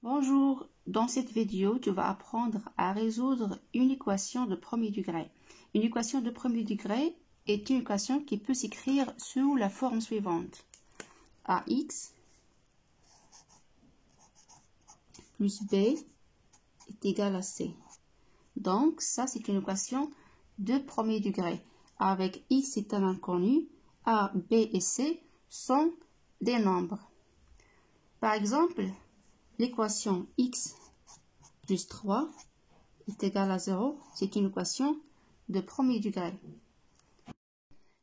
Bonjour, dans cette vidéo, tu vas apprendre à résoudre une équation de premier degré. Une équation de premier degré est une équation qui peut s'écrire sous la forme suivante. AX plus B est égal à C. Donc, ça, c'est une équation de premier degré. Avec X est un inconnu, A, B et C sont des nombres. Par exemple, l'équation x plus 3 est égale à 0. C'est une équation de premier degré.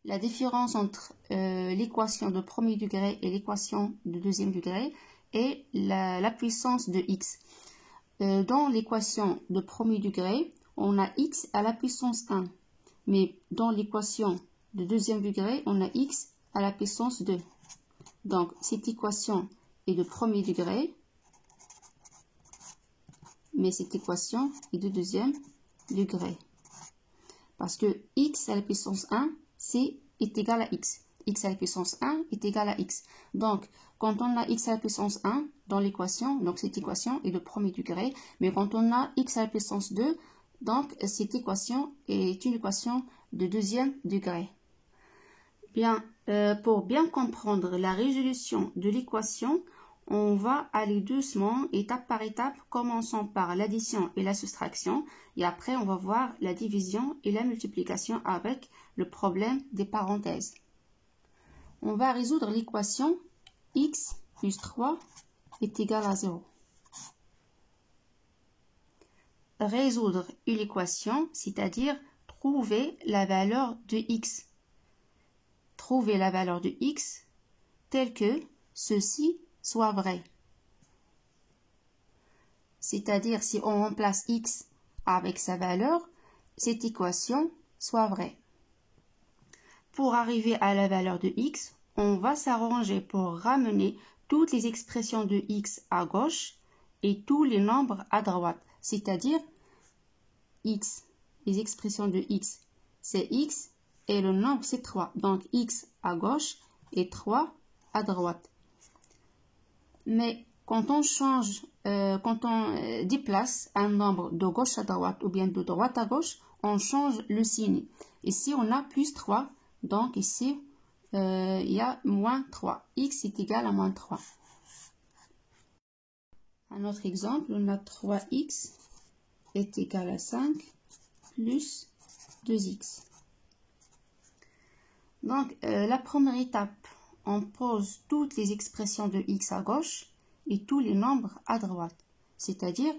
La différence entre l'équation de premier degré et l'équation de deuxième degré est la puissance de x. Dans l'équation de premier degré, on a x à la puissance 1. Mais dans l'équation de deuxième degré, on a x à la puissance 2. Donc, cette équation est de premier degré, mais cette équation est de deuxième degré. Parce que x à la puissance 1, est égal à x. X à la puissance 1 est égal à x. Donc, quand on a x à la puissance 1 dans l'équation, donc cette équation est de premier degré, mais quand on a x à la puissance 2, donc cette équation est une équation de deuxième degré. Bien, pour bien comprendre la résolution de l'équation, on va aller doucement, étape par étape, commençons par l'addition et la soustraction, et après on va voir la division et la multiplication avec le problème des parenthèses. On va résoudre l'équation x plus 3 est égal à 0. Résoudre une équation, c'est-à-dire trouver la valeur de x. Trouver la valeur de x telle que ceci soit vrai. C'est-à-dire si on remplace x avec sa valeur, cette équation soit vraie. Pour arriver à la valeur de x, on va s'arranger pour ramener toutes les expressions de x à gauche et tous les nombres à droite. C'est-à-dire x, les expressions de x, c'est x et le nombre c'est 3. Donc x à gauche et 3 à droite. Mais quand on déplace un nombre de gauche à droite ou bien de droite à gauche, on change le signe. Ici, on a plus 3. Donc ici, il y a moins 3. X est égal à moins 3. Un autre exemple, on a 3x est égal à 5 plus 2x. Donc, la première étape, on pose toutes les expressions de x à gauche et tous les nombres à droite. C'est-à-dire,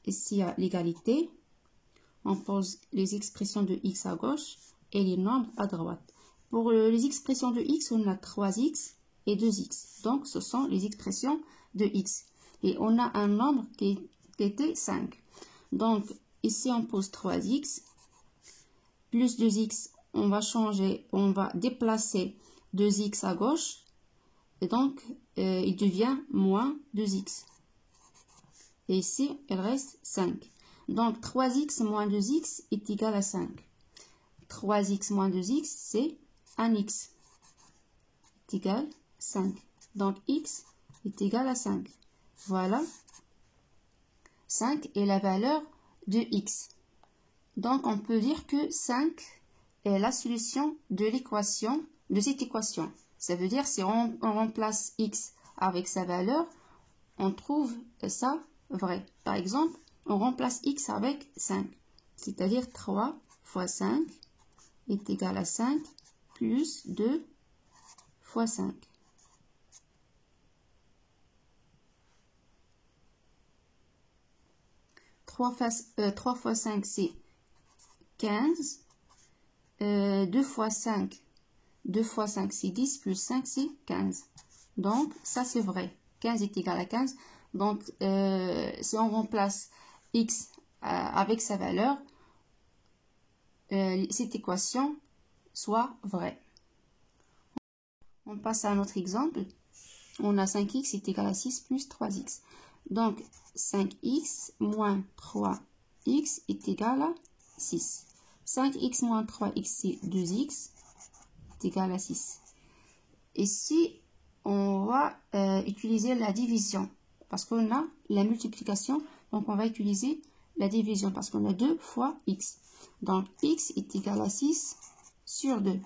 ici il y a l'égalité, on pose les expressions de x à gauche et les nombres à droite. Pour les expressions de x, on a 3x et 2x. Donc, ce sont les expressions de x. Et on a un nombre qui était 5. Donc, ici, on pose 3x plus 2x. On va déplacer 2x à gauche. Et donc, il devient moins 2x. Et ici, il reste 5. Donc, 3x moins 2x est égal à 5. 3x moins 2x, c'est 1x. Est égal à 5. Donc, x est égal à 5. Voilà. 5 est la valeur de x. Donc, on peut dire que 5 est la solution de l'équation, de cette équation. Ça veut dire si on remplace x avec sa valeur, on trouve ça vrai. Par exemple, on remplace x avec 5. C'est-à-dire 3 fois 5 est égal à 5 plus 2 fois 5. 3 fois 5, c'est 15. 2 fois 5, c'est 10, plus 5, c'est 15. Donc, ça, c'est vrai. 15 est égal à 15. Donc, si on remplace x avec sa valeur, cette équation soit vraie. On passe à un autre exemple. On a 5x est égal à 6 plus 3x. Donc, 5x moins 3x est égal à 6. 5x moins 3x, c'est 2x, est égal à 6. Ici, on va utiliser la division. parce qu'on a la multiplication, donc on va utiliser la division parce qu'on a 2 fois x. Donc x est égal à 6 sur 2.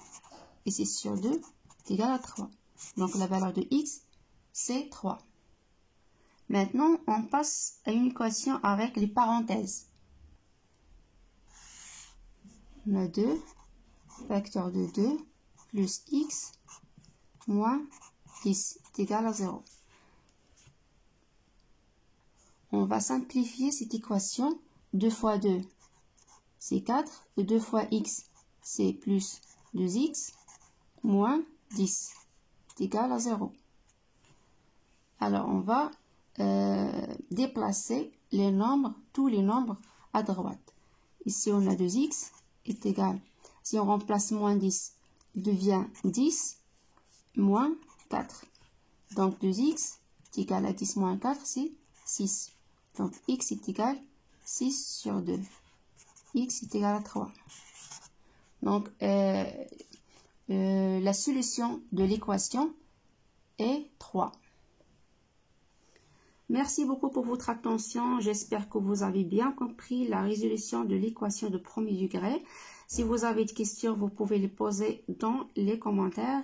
Et 6 sur 2 est égal à 3. Donc la valeur de x, c'est 3. Maintenant, on passe à une équation avec les parenthèses. On a 2, facteur de 2, plus x, moins 10 est égal à 0. On va simplifier cette équation. 2 fois 2, c'est 4. Et 2 fois x, c'est plus 2x, moins 10 est égal à 0. Alors, on va déplacer les nombres, tous les nombres à droite. Ici, on a 2x est égal. Si on remplace moins 10, il devient 10 moins 4. Donc, 2x est égal à 10 moins 4, c'est 6. Donc, x est égal à 6 sur 2. X est égal à 3. Donc, la solution de l'équation est 3. Merci beaucoup pour votre attention. J'espère que vous avez bien compris la résolution de l'équation de premier degré. Si vous avez des questions, vous pouvez les poser dans les commentaires.